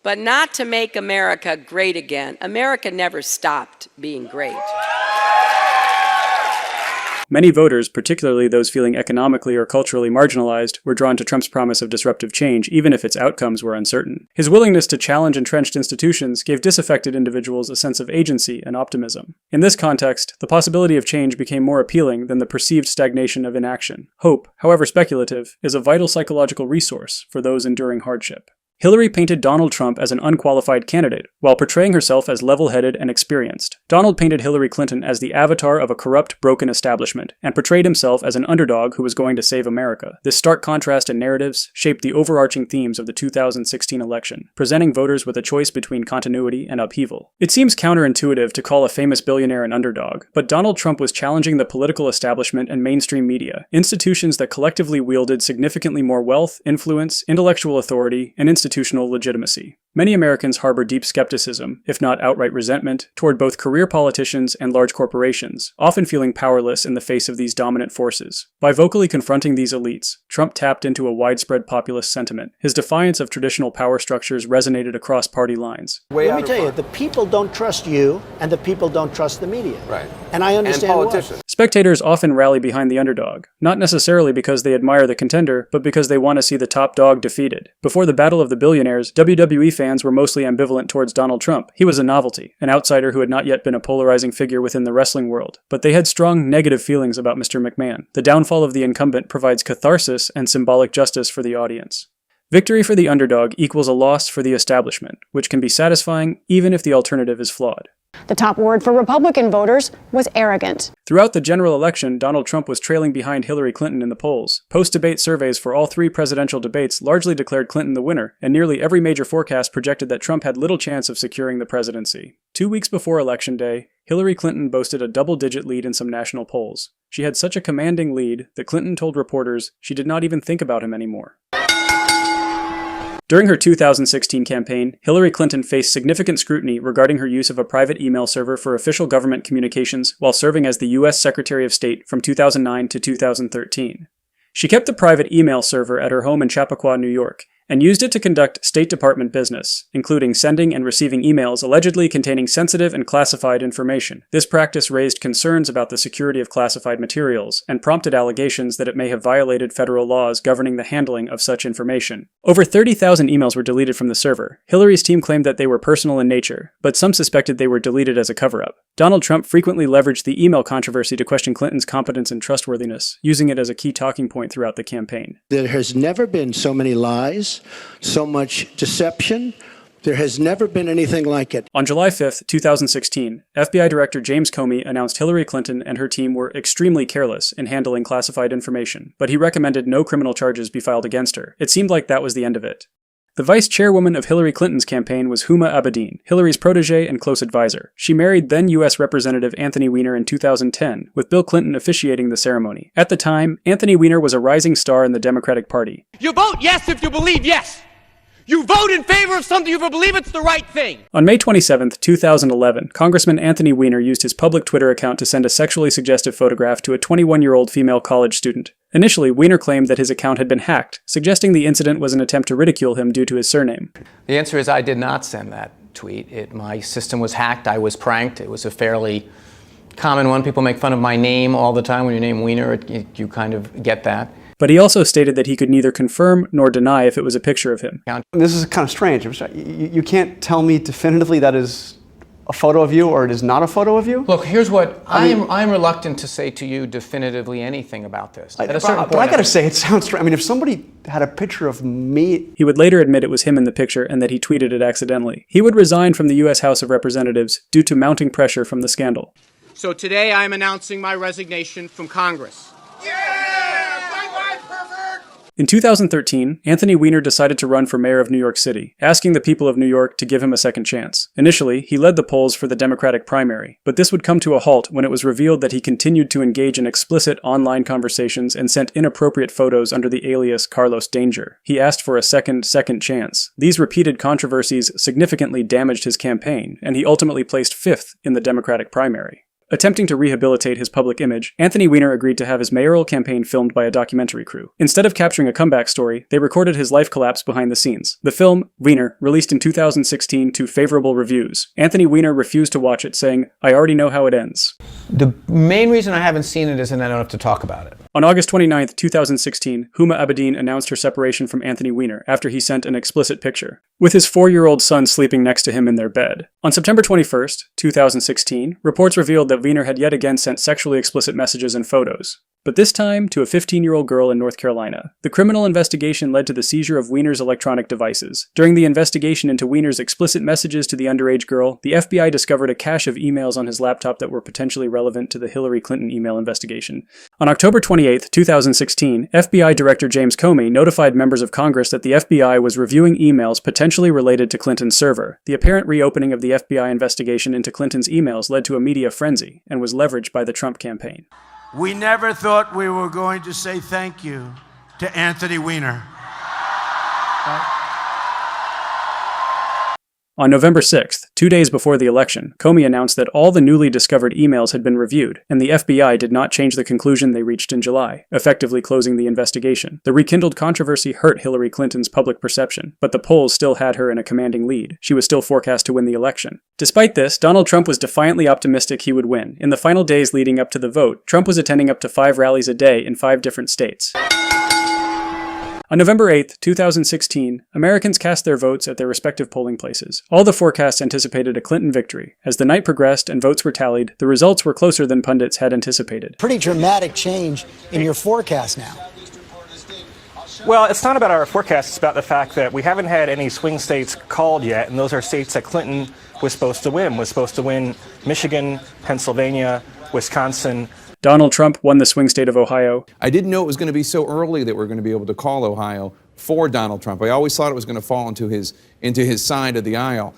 But not to make America great again. America never stopped being great. Many voters, particularly those feeling economically or culturally marginalized, were drawn to Trump's promise of disruptive change, even if its outcomes were uncertain. His willingness to challenge entrenched institutions gave disaffected individuals a sense of agency and optimism. In this context, the possibility of change became more appealing than the perceived stagnation of inaction. Hope, however speculative, is a vital psychological resource for those enduring hardship. Hillary painted Donald Trump as an unqualified candidate, while portraying herself as level-headed and experienced. Donald painted Hillary Clinton as the avatar of a corrupt, broken establishment, and portrayed himself as an underdog who was going to save America. This stark contrast in narratives shaped the overarching themes of the 2016 election, presenting voters with a choice between continuity and upheaval. It seems counterintuitive to call a famous billionaire an underdog, but Donald Trump was challenging the political establishment and mainstream media, institutions that collectively wielded significantly more wealth, influence, intellectual authority, and institutional legitimacy. Many Americans harbor deep skepticism, if not outright resentment, toward both career politicians and large corporations, often feeling powerless in the face of these dominant forces. By vocally confronting these elites, Trump tapped into a widespread populist sentiment. His defiance of traditional power structures resonated across party lines. Let me tell you, the people don't trust you, and the people don't trust the media. Right. And I understand and politicians. Spectators often rally behind the underdog, not necessarily because they admire the contender, but because they want to see the top dog defeated. Before the Battle of the Billionaires, WWE fans were mostly ambivalent towards Donald Trump. He was a novelty, an outsider who had not yet been a polarizing figure within the wrestling world. But they had strong negative feelings about Mr. McMahon. The downfall of the incumbent provides catharsis and symbolic justice for the audience. Victory for the underdog equals a loss for the establishment, which can be satisfying even if the alternative is flawed. The top word for Republican voters was arrogant. Throughout the general election, Donald Trump was trailing behind Hillary Clinton in the polls. Post-debate surveys for all three presidential debates largely declared Clinton the winner, and nearly every major forecast projected that Trump had little chance of securing the presidency. 2 weeks before Election Day, Hillary Clinton boasted a double-digit lead in some national polls. She had such a commanding lead that Clinton told reporters she did not even think about him anymore. During her 2016 campaign, Hillary Clinton faced significant scrutiny regarding her use of a private email server for official government communications while serving as the U.S. Secretary of State from 2009 to 2013. She kept the private email server at her home in Chappaqua, New York, and used it to conduct State Department business, including sending and receiving emails allegedly containing sensitive and classified information. This practice raised concerns about the security of classified materials, and prompted allegations that it may have violated federal laws governing the handling of such information. Over 30,000 emails were deleted from the server. Hillary's team claimed that they were personal in nature, but some suspected they were deleted as a cover-up. Donald Trump frequently leveraged the email controversy to question Clinton's competence and trustworthiness, using it as a key talking point throughout the campaign. There has never been so many lies, so much deception. There has never been anything like it. On July 5, 2016, FBI Director James Comey announced Hillary Clinton and her team were extremely careless in handling classified information, but he recommended no criminal charges be filed against her. It seemed like that was the end of it. The vice chairwoman of Hillary Clinton's campaign was Huma Abedin, Hillary's protege and close advisor. She married then U.S. Representative Anthony Weiner in 2010, with Bill Clinton officiating the ceremony. At the time, Anthony Weiner was a rising star in the Democratic Party. You vote yes if you believe yes. You vote in favor of something if you believe it's the right thing. On May 27, 2011, Congressman Anthony Weiner used his public Twitter account to send a sexually suggestive photograph to a 21-year-old female college student. Initially, Weiner claimed that his account had been hacked, suggesting the incident was an attempt to ridicule him due to his surname. The answer is I did not send that tweet. My system was hacked. I was pranked. It was a fairly common one. People make fun of my name all the time. When you name Weiner, you kind of get that. But he also stated that he could neither confirm nor deny if it was a picture of him. This is kind of strange. You can't tell me definitively that is a photo of you or it is not a photo of you? Look, here's what I'm reluctant to say to you definitively anything about this. But I gotta say, it sounds strange. I mean, if somebody had a picture of me... He would later admit it was him in the picture and that he tweeted it accidentally. He would resign from the U.S. House of Representatives due to mounting pressure from the scandal. So today I am announcing my resignation from Congress. In 2013, Anthony Weiner decided to run for mayor of New York City, asking the people of New York to give him a second chance. Initially, he led the polls for the Democratic primary, but this would come to a halt when it was revealed that he continued to engage in explicit online conversations and sent inappropriate photos under the alias Carlos Danger. He asked for a second chance. These repeated controversies significantly damaged his campaign, and he ultimately placed 5th in the Democratic primary. Attempting to rehabilitate his public image, Anthony Weiner agreed to have his mayoral campaign filmed by a documentary crew. Instead of capturing a comeback story, they recorded his life collapse behind the scenes. The film, Weiner, released in 2016 to favorable reviews. Anthony Weiner refused to watch it, saying, "I already know how it ends." The main reason I haven't seen it is that I don't have to talk about it. On August 29, 2016, Huma Abedin announced her separation from Anthony Weiner after he sent an explicit picture, with his 4-year-old son sleeping next to him in their bed. On September 21, 2016, reports revealed that Weiner had yet again sent sexually explicit messages and photos, but this time to a 15-year-old girl in North Carolina. The criminal investigation led to the seizure of Weiner's electronic devices. During the investigation into Weiner's explicit messages to the underage girl, the FBI discovered a cache of emails on his laptop that were potentially relevant to the Hillary Clinton email investigation. On October 28, 2016, FBI Director James Comey notified members of Congress that the FBI was reviewing emails potentially related to Clinton's server. The apparent reopening of the FBI investigation into Clinton's emails led to a media frenzy and was leveraged by the Trump campaign. We never thought we were going to say thank you to Anthony Weiner. On November 6th, 2 days before the election, Comey announced that all the newly discovered emails had been reviewed, and the FBI did not change the conclusion they reached in July, effectively closing the investigation. The rekindled controversy hurt Hillary Clinton's public perception, but the polls still had her in a commanding lead. She was still forecast to win the election. Despite this, Donald Trump was defiantly optimistic he would win. In the final days leading up to the vote, Trump was attending up to 5 rallies a day in 5 different states. On November 8, 2016, Americans cast their votes at their respective polling places. All the forecasts anticipated a Clinton victory. As the night progressed and votes were tallied, the results were closer than pundits had anticipated. Pretty dramatic change in your forecast now. Well, it's not about our forecast. It's about the fact that we haven't had any swing states called yet, and those are states that Clinton was supposed to win Michigan, Pennsylvania, Wisconsin. Donald Trump won the swing state of Ohio. I didn't know it was going to be so early that we're going to be able to call Ohio for Donald Trump. I always thought it was going to fall into his side of the aisle.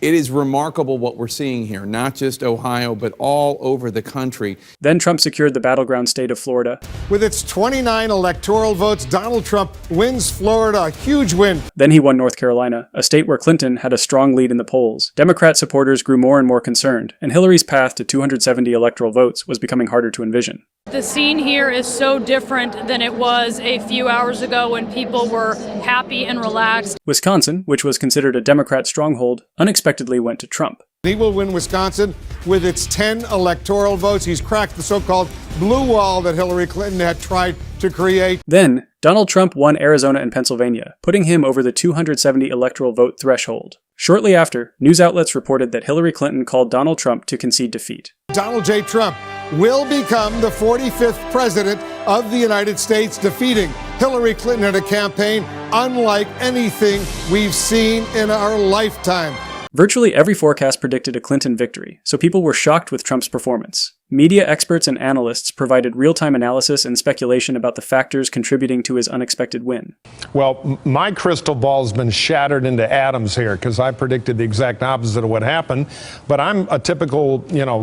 It is remarkable what we're seeing here, not just Ohio, but all over the country. Then Trump secured the battleground state of Florida. With its 29 electoral votes, Donald Trump wins Florida, a huge win. Then he won North Carolina, a state where Clinton had a strong lead in the polls. Democrat supporters grew more and more concerned, and Hillary's path to 270 electoral votes was becoming harder to envision. The scene here is so different than it was a few hours ago when people were happy and relaxed. Wisconsin, which was considered a Democrat stronghold, unexpectedly went to Trump. He will win Wisconsin with its 10 electoral votes. He's cracked the so-called blue wall that Hillary Clinton had tried to create. Then, Donald Trump won Arizona and Pennsylvania, putting him over the 270 electoral vote threshold. Shortly after, news outlets reported that Hillary Clinton called Donald Trump to concede defeat. Donald J. Trump will become the 45th president of the United States, defeating Hillary Clinton in a campaign unlike anything we've seen in our lifetime. Virtually every forecast predicted a Clinton victory, so people were shocked with Trump's performance. Media experts and analysts provided real-time analysis and speculation about the factors contributing to his unexpected win. Well, my crystal ball's been shattered into atoms here because I predicted the exact opposite of what happened. But I'm a typical,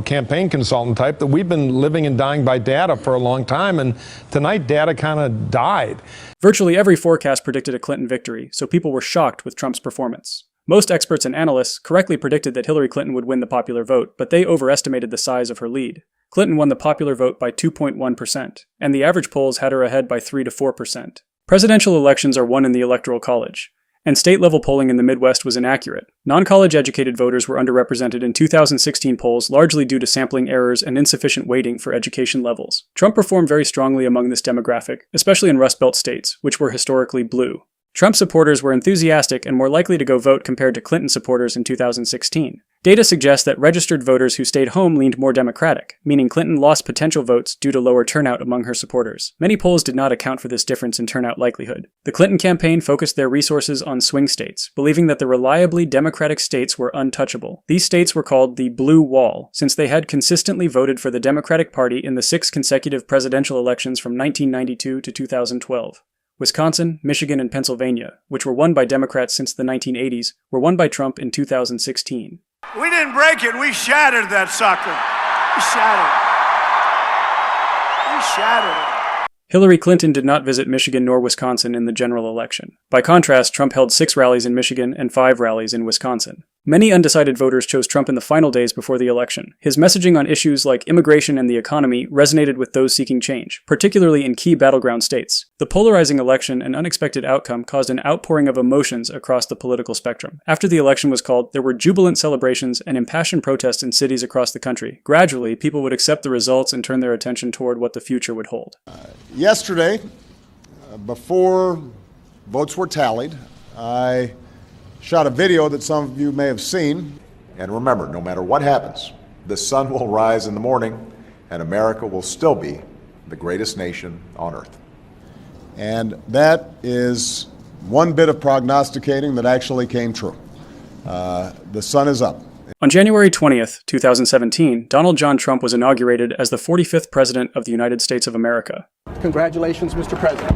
campaign consultant type that we've been living and dying by data for a long time, and tonight data kind of died. Virtually every forecast predicted a Clinton victory, so people were shocked with Trump's performance. Most experts and analysts correctly predicted that Hillary Clinton would win the popular vote, but they overestimated the size of her lead. Clinton won the popular vote by 2.1%, and the average polls had her ahead by 3 to 4%. Presidential elections are won in the Electoral College, and state-level polling in the Midwest was inaccurate. Non-college educated voters were underrepresented in 2016 polls, largely due to sampling errors and insufficient weighting for education levels. Trump performed very strongly among this demographic, especially in Rust Belt states, which were historically blue. Trump supporters were enthusiastic and more likely to go vote compared to Clinton supporters in 2016. Data suggests that registered voters who stayed home leaned more Democratic, meaning Clinton lost potential votes due to lower turnout among her supporters. Many polls did not account for this difference in turnout likelihood. The Clinton campaign focused their resources on swing states, believing that the reliably Democratic states were untouchable. These states were called the Blue Wall, since they had consistently voted for the Democratic Party in the 6 consecutive presidential elections from 1992 to 2012. Wisconsin, Michigan, and Pennsylvania, which were won by Democrats since the 1980s, were won by Trump in 2016. We didn't break it. We shattered that sucker. We shattered it. Hillary Clinton did not visit Michigan nor Wisconsin in the general election. By contrast, Trump held 6 rallies in Michigan and 5 rallies in Wisconsin. Many undecided voters chose Trump in the final days before the election. His messaging on issues like immigration and the economy resonated with those seeking change, particularly in key battleground states. The polarizing election and unexpected outcome caused an outpouring of emotions across the political spectrum. After the election was called, there were jubilant celebrations and impassioned protests in cities across the country. Gradually, people would accept the results and turn their attention toward what the future would hold. Yesterday, before votes were tallied, I shot a video that some of you may have seen. And remember, no matter what happens, the sun will rise in the morning and America will still be the greatest nation on earth. And that is one bit of prognosticating that actually came true. The sun is up. On January 20th, 2017, Donald John Trump was inaugurated as the 45th President of the United States of America. Congratulations, Mr. President.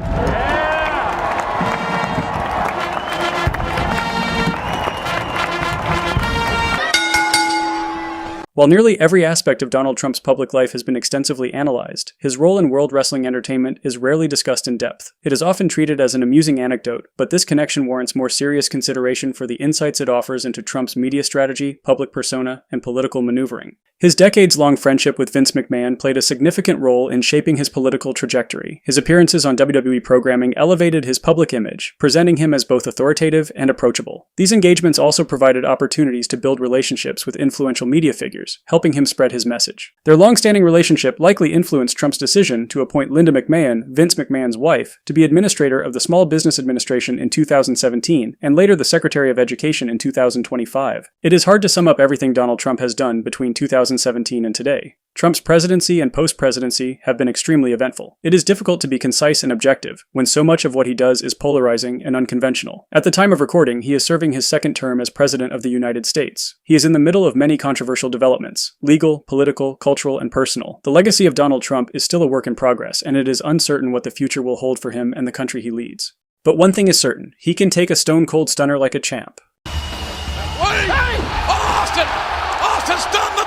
While nearly every aspect of Donald Trump's public life has been extensively analyzed, his role in world wrestling entertainment is rarely discussed in depth. It is often treated as an amusing anecdote, but this connection warrants more serious consideration for the insights it offers into Trump's media strategy, public persona, and political maneuvering. His decades-long friendship with Vince McMahon played a significant role in shaping his political trajectory. His appearances on WWE programming elevated his public image, presenting him as both authoritative and approachable. These engagements also provided opportunities to build relationships with influential media figures, helping him spread his message. Their long-standing relationship likely influenced Trump's decision to appoint Linda McMahon, Vince McMahon's wife, to be administrator of the Small Business Administration in 2017, and later the Secretary of Education in 2025. It is hard to sum up everything Donald Trump has done between 2017 and today. Trump's presidency and post-presidency have been extremely eventful. It is difficult to be concise and objective when so much of what he does is polarizing and unconventional. At the time of recording, he is serving his second term as President of the United States. He is in the middle of many controversial developments: legal, political, cultural, and personal. The legacy of Donald Trump is still a work in progress, and it is uncertain what the future will hold for him and the country he leads. But one thing is certain: he can take a stone-cold stunner like a champ. Wait! Austin! Austin, stun the